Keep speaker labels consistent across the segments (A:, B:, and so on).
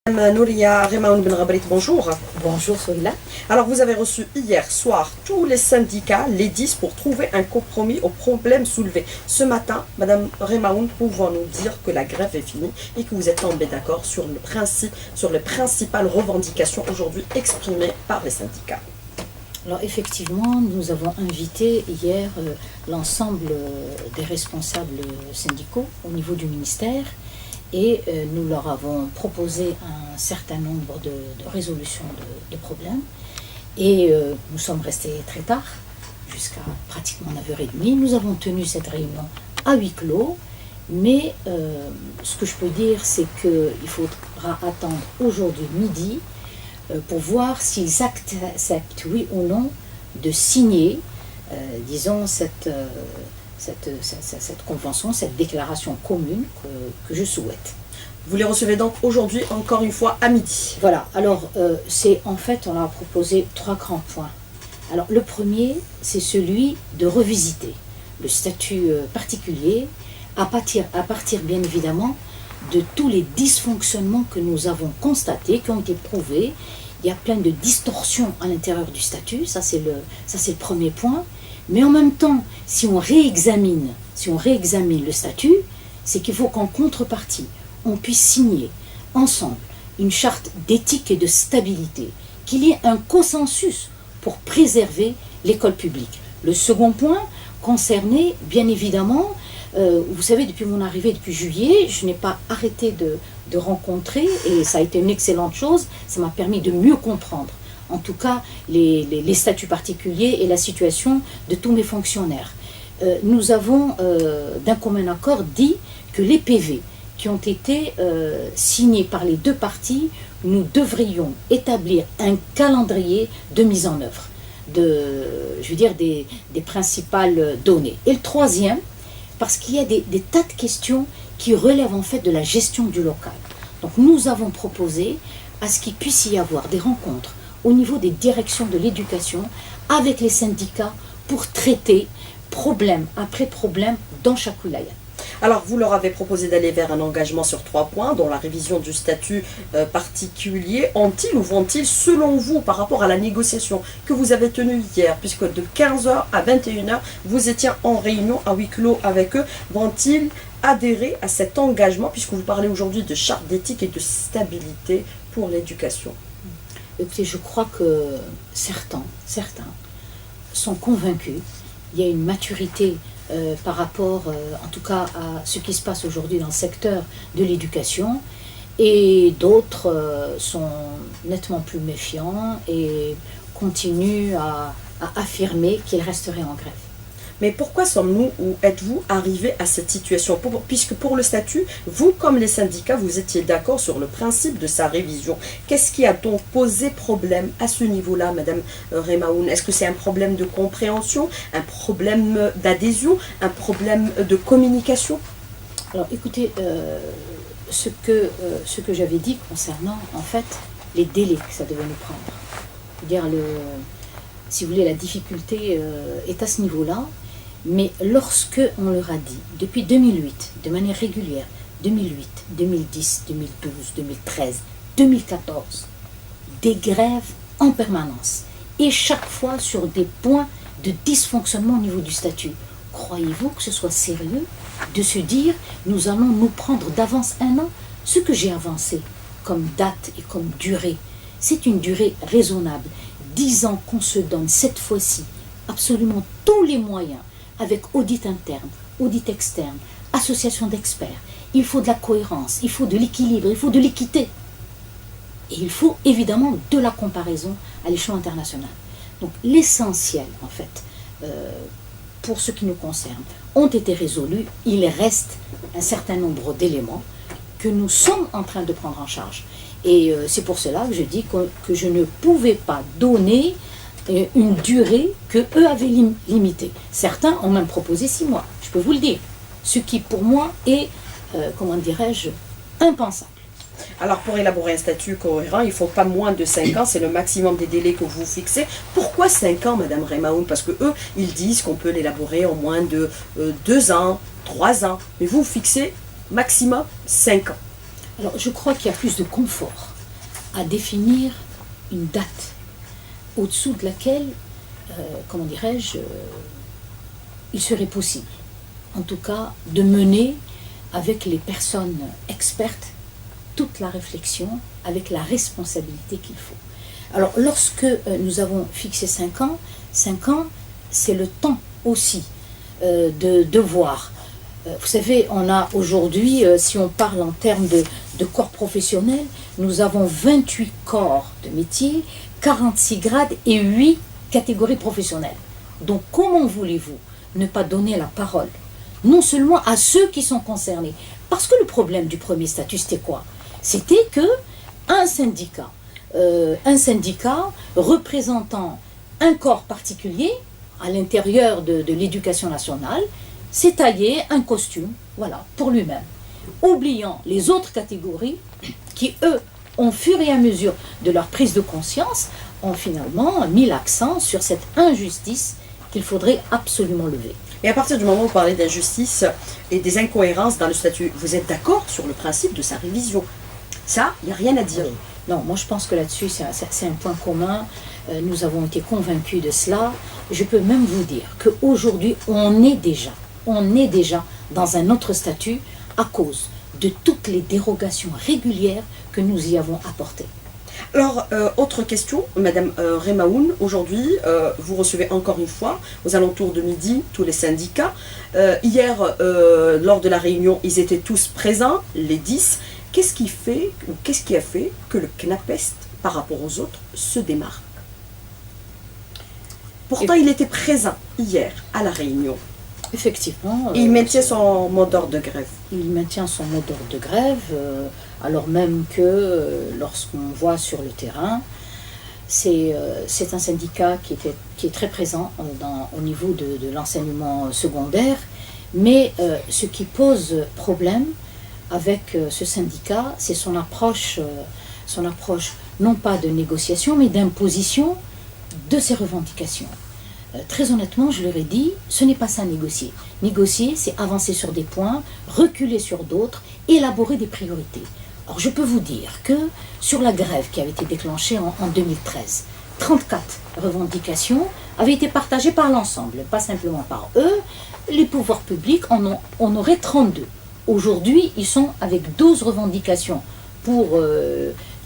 A: Madame Nouria Remaoun Ben Rabrit, bonjour.
B: Bonjour Sohila.
A: Alors vous avez reçu hier soir tous les syndicats, les 10, pour trouver un compromis aux problèmes soulevés. Ce matin, Madame Remaoun, pouvons-nous dire que la grève est finie et que vous êtes tombé d'accord sur les principales revendications aujourd'hui exprimées par les syndicats?
B: Alors effectivement, nous avons invité hier l'ensemble des responsables syndicaux au niveau du ministère et nous leur avons proposé un certain nombre de résolutions de problèmes. Et nous sommes restés très tard, jusqu'à pratiquement 9h30. Nous avons tenu cette réunion à huis clos, mais ce que je peux dire, c'est qu'il faudra attendre aujourd'hui midi pour voir s'ils acceptent, oui ou non, de signer, disons, cette convention, cette déclaration commune que je souhaite.
A: Vous les recevez donc aujourd'hui, encore une fois, à midi.
B: Voilà, alors en fait, on a proposé 3 grands points. Alors le premier, c'est celui de revisiter le statut particulier à partir bien évidemment de tous les dysfonctionnements que nous avons constatés, qui ont été prouvés. Il y a plein de distorsions à l'intérieur du statut, ça c'est le premier point. Mais en même temps, si on réexamine le statut, c'est qu'il faut qu'en contrepartie, on puisse signer ensemble une charte d'éthique et de stabilité, qu'il y ait un consensus pour préserver l'école publique. Le second point concernait bien évidemment, vous savez, depuis mon arrivée, depuis juillet, je n'ai pas arrêté de rencontrer, et ça a été une excellente chose, ça m'a permis de mieux comprendre, en tout cas, les statuts particuliers et la situation de tous mes fonctionnaires. Nous avons, d'un commun accord, dit que les PV qui ont été signés par les deux parties, nous devrions établir un calendrier de mise en œuvre des principales données. Et le troisième, parce qu'il y a des tas de questions qui relèvent en fait de la gestion du local. Donc nous avons proposé à ce qu'il puisse y avoir des rencontres au niveau des directions de l'éducation avec les syndicats pour traiter problème après problème dans chaque wilaya.
A: Alors vous leur avez proposé d'aller vers un engagement sur 3 points, dont la révision du statut particulier. Ont-ils ou vont-ils, selon vous, par rapport à la négociation que vous avez tenue hier, puisque de 15h à 21h, vous étiez en réunion à huis clos avec eux, vont-ils adhérer à cet engagement, puisque vous parlez aujourd'hui de charte d'éthique et de stabilité pour l'éducation?
B: Écoutez, je crois que certains sont convaincus. Il y a une maturité par rapport, en tout cas, à ce qui se passe aujourd'hui dans le secteur de l'éducation. Et d'autres sont nettement plus méfiants et continuent à affirmer qu'ils resteraient en grève.
A: Mais pourquoi sommes-nous ou êtes-vous arrivés à cette situation? Puisque pour le statut, vous comme les syndicats, vous étiez d'accord sur le principe de sa révision. Qu'est-ce qui a donc posé problème à ce niveau-là, Madame Remaoun? Est-ce que c'est un problème de compréhension, un problème d'adhésion, un problème de communication?
B: Alors écoutez, ce que j'avais dit concernant en fait les délais que ça devait nous prendre. C'est-à-dire, si vous voulez, la difficulté est à ce niveau-là. Mais lorsque on leur a dit, depuis 2008, de manière régulière, 2008, 2010, 2012, 2013, 2014, des grèves en permanence, et chaque fois sur des points de dysfonctionnement au niveau du statut, croyez-vous que ce soit sérieux de se dire, nous allons nous prendre d'avance 1 an? Ce que j'ai avancé comme date et comme durée, c'est une durée raisonnable. 10 ans qu'on se donne cette fois-ci absolument tous les moyens, avec audit interne, audit externe, association d'experts. Il faut de la cohérence, il faut de l'équilibre, il faut de l'équité. Et il faut évidemment de la comparaison à l'échelon international. Donc l'essentiel, en fait, pour ce qui nous concerne, ont été résolus. Il reste un certain nombre d'éléments que nous sommes en train de prendre en charge. Et c'est pour cela que je dis que je ne pouvais pas donner une durée que eux avaient limitée. Certains ont même proposé 6 mois, je peux vous le dire. Ce qui pour moi est, comment dirais-je, impensable.
A: Alors pour élaborer un statut cohérent, il ne faut pas moins de 5 ans, c'est le maximum des délais que vous fixez. Pourquoi 5 ans, Madame Remaoun? Parce que eux, ils disent qu'on peut l'élaborer en moins de 2 ans, 3 ans. Mais vous fixez maximum 5 ans.
B: Alors je crois qu'il y a plus de confort à définir une date au-dessous de laquelle, comment dirais-je, il serait possible, en tout cas, de mener avec les personnes expertes toute la réflexion avec la responsabilité qu'il faut. Alors, lorsque nous avons fixé 5 ans, c'est le temps aussi de voir. Vous savez, on a aujourd'hui, si on parle en termes de corps professionnels, nous avons 28 corps de métier, 46 grades et 8 catégories professionnelles. Donc, comment voulez-vous ne pas donner la parole, non seulement à ceux qui sont concernés, parce que le problème du premier statut, c'était quoi? C'était que un syndicat représentant un corps particulier à l'intérieur de l'éducation nationale s'est taillé un costume, voilà, pour lui-même, oubliant les autres catégories qui, eux, au fur et à mesure de leur prise de conscience, ont finalement mis l'accent sur cette injustice qu'il faudrait absolument lever.
A: Et à partir du moment où vous parlez d'injustice et des incohérences dans le statut, vous êtes d'accord sur le principe de sa révision? Ça, il n'y a rien à dire.
B: Non, moi je pense que là-dessus, c'est un point commun. Nous avons été convaincus de cela. Je peux même vous dire qu'aujourd'hui, on est déjà dans un autre statut à cause de toutes les dérogations régulières que nous y avons apportées.
A: Alors, autre question, Madame Remaoun, aujourd'hui, vous recevez encore une fois, aux alentours de midi, tous les syndicats. Hier, lors de la réunion, ils étaient tous présents, les 10. Qu'est-ce qui a fait que le CNAPEST, par rapport aux autres, se démarque? Pourtant, il était présent hier à la réunion.
B: Effectivement.
A: Il maintient son mot d'ordre de grève.
B: Il maintient son mot d'ordre de grève, alors même que lorsqu'on voit sur le terrain, c'est un syndicat qui est très présent au niveau de l'enseignement secondaire, mais ce qui pose problème avec ce syndicat, c'est son approche non pas de négociation, mais d'imposition de ses revendications. Très honnêtement, je leur ai dit, ce n'est pas ça négocier. Négocier, c'est avancer sur des points, reculer sur d'autres, élaborer des priorités. Or, je peux vous dire que sur la grève qui avait été déclenchée en 2013, 34 revendications avaient été partagées par l'ensemble, pas simplement par eux. Les pouvoirs publics en auraient 32. Aujourd'hui, ils sont avec 12 revendications pour,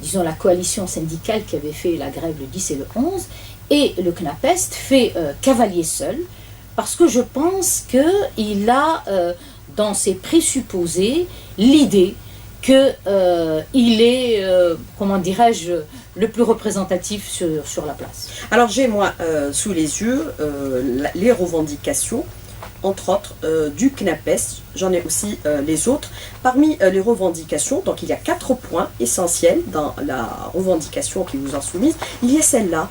B: disons, la coalition syndicale qui avait fait la grève le 10 et le 11, et le CNAPEST fait cavalier seul, parce que je pense qu'il a, dans ses présupposés, l'idée qu'il est, comment dirais-je, le plus représentatif sur la place.
A: Alors j'ai, moi, sous les yeux, les revendications, entre autres, du CNAPEST, j'en ai aussi les autres. Parmi les revendications, donc il y a 4 points essentiels dans la revendication qui vous en soumise. Il y a celle-là,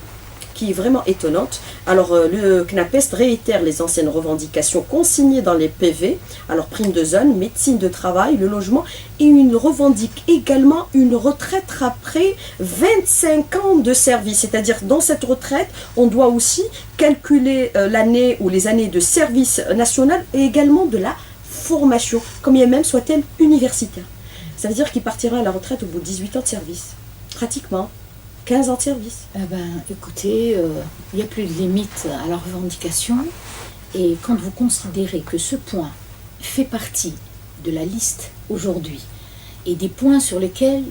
A: qui est vraiment étonnante. Alors, le CNAPEST réitère les anciennes revendications consignées dans les PV, alors prime de zone, médecine de travail, le logement, et il revendique également une retraite après 25 ans de service. C'est-à-dire, dans cette retraite, on doit aussi calculer l'année ou les années de service national et également de la formation, combien même soit-elle universitaire. Ça veut dire qu'il partira à la retraite au bout de 18 ans de service, pratiquement. 15 ans de service.
B: Écoutez, il n'y a plus de limite à la revendication. Et quand vous considérez que ce point fait partie de la liste aujourd'hui et des points sur lesquels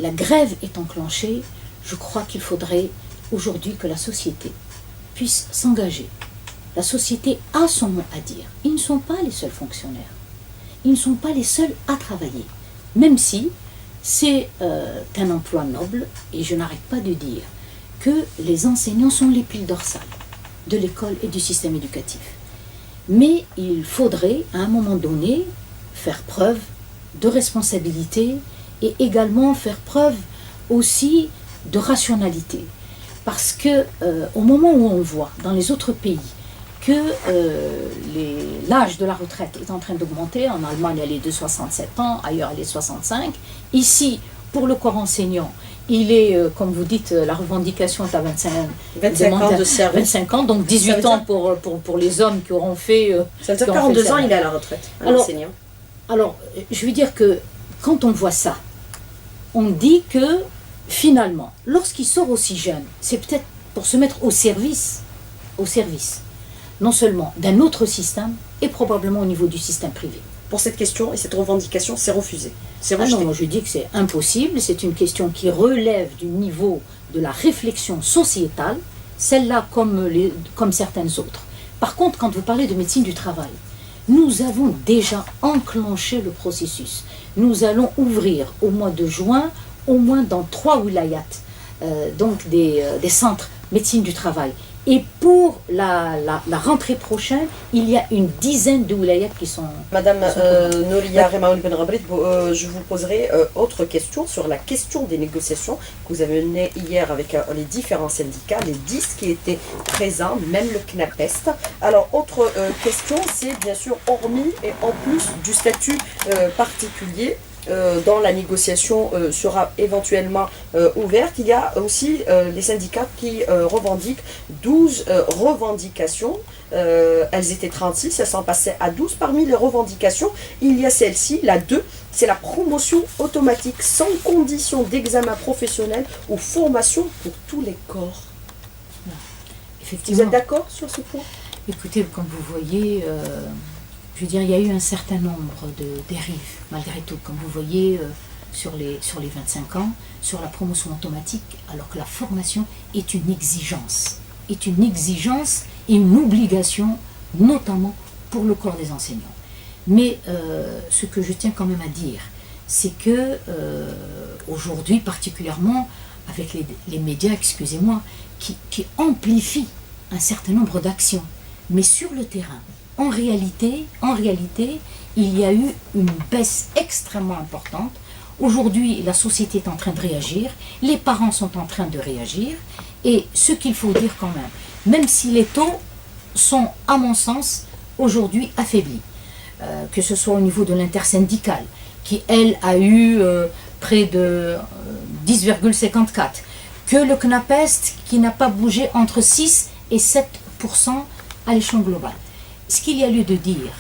B: la grève est enclenchée, je crois qu'il faudrait aujourd'hui que la société puisse s'engager. La société a son mot à dire. Ils ne sont pas les seuls fonctionnaires. Ils ne sont pas les seuls à travailler. Même si c'est un emploi noble, et je n'arrête pas de dire que les enseignants sont les piles dorsales de l'école et du système éducatif. Mais il faudrait, à un moment donné, faire preuve de responsabilité et également faire preuve aussi de rationalité. Parce que au moment où on voit dans les autres pays que l'âge de la retraite est en train d'augmenter, en Allemagne elle est de 67 ans, ailleurs elle est 65, ici pour le corps enseignant, il est, comme vous dites, la revendication est à
A: 25 ans de service.
B: 25 ans, donc 18 ans pour les hommes qui auront fait...
A: Ça veut dire 42 ans, il est à la retraite, l'enseignant.
B: Alors, je veux dire que quand on voit ça, on dit que finalement, lorsqu'il sort aussi jeune, c'est peut-être pour se mettre au service, non seulement d'un autre système, et probablement au niveau du système privé.
A: Pour cette question et cette revendication, c'est refusé. C'est
B: Ah
A: rejeté.
B: non, je dis que c'est impossible, c'est une question qui relève du niveau de la réflexion sociétale, celle-là comme certaines autres. Par contre, quand vous parlez de médecine du travail, nous avons déjà enclenché le processus. Nous allons ouvrir au mois de juin, au moins dans 3 wilayats, donc des centres médecine du travail. Et pour la rentrée prochaine, il y a une dizaine de wilayats qui sont...
A: Madame Nouria Remaoul Ben Rabrit, je vous poserai autre question sur la question des négociations que vous avez menées hier avec les différents syndicats, les 10 qui étaient présents, même le CNAPEST. Alors, autre question, c'est bien sûr, hormis et en plus du statut particulier, dont la négociation sera éventuellement ouverte. Il y a aussi les syndicats qui revendiquent 12 revendications. Elles étaient 36, elles sont passées à 12. Parmi les revendications, il y a celle-ci, la 2, c'est la promotion automatique sans condition d'examen professionnel ou formation pour tous les corps.
B: Effectivement.
A: Vous êtes d'accord sur ce point?
B: Écoutez, comme vous voyez, je veux dire, il y a eu un certain nombre de dérives, malgré tout, comme vous voyez, sur les 25 ans, sur la promotion automatique, alors que la formation est une exigence et une obligation, notamment pour le corps des enseignants. Mais ce que je tiens quand même à dire, c'est que aujourd'hui, particulièrement avec les médias, excusez-moi, qui amplifient un certain nombre d'actions, mais sur le terrain, en réalité, il y a eu une baisse extrêmement importante. Aujourd'hui, la société est en train de réagir, les parents sont en train de réagir, et ce qu'il faut dire quand même si les taux sont, à mon sens, aujourd'hui affaiblis, que ce soit au niveau de l'intersyndicale, qui, elle, a eu près de 10,54, que le CNAPEST, qui n'a pas bougé entre 6 et 7% à l'échelon global. Ce qu'il y a lieu de dire,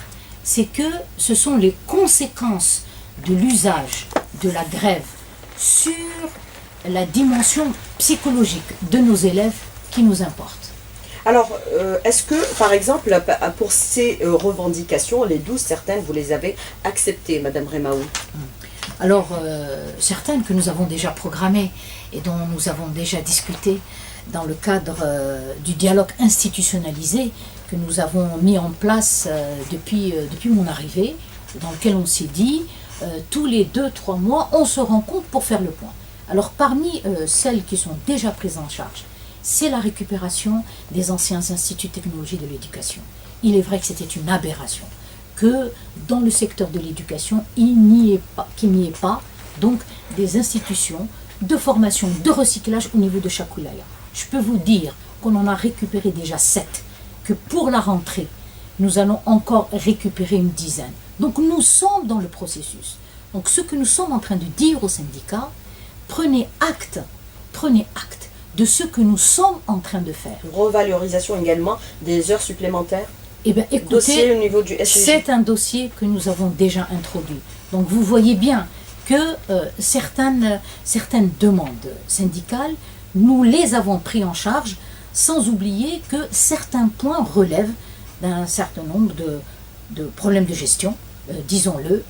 B: c'est que ce sont les conséquences de l'usage de la grève sur la dimension psychologique de nos élèves qui nous importent.
A: Alors, est-ce que, par exemple, pour ces revendications, les 12, certaines, vous les avez acceptées, Madame Remaoul?
B: Alors, certaines que nous avons déjà programmées et dont nous avons déjà discuté dans le cadre du dialogue institutionnalisé que nous avons mis en place depuis mon arrivée, dans lequel on s'est dit, tous les 2-3 mois, on se rencontre pour faire le point. Alors, parmi celles qui sont déjà prises en charge, c'est la récupération des anciens instituts de technologie de l'éducation. Il est vrai que c'était une aberration, que dans le secteur de l'éducation, qu'il n'y ait pas donc des institutions de formation, de recyclage au niveau de chaque wilaya. Je peux vous dire qu'on en a récupéré déjà 7, que pour la rentrée, nous allons encore récupérer une dizaine. Donc nous sommes dans le processus. Donc ce que nous sommes en train de dire aux syndicats, prenez acte de ce que nous sommes en train de faire.
A: Revalorisation également des heures supplémentaires.
B: Eh bien, écoutez,
A: dossier au niveau du SCJ.
B: C'est un dossier que nous avons déjà introduit. Donc vous voyez bien que certaines demandes syndicales, nous les avons pris en charge, sans oublier que certains points relèvent d'un certain nombre de problèmes de gestion, disons-le,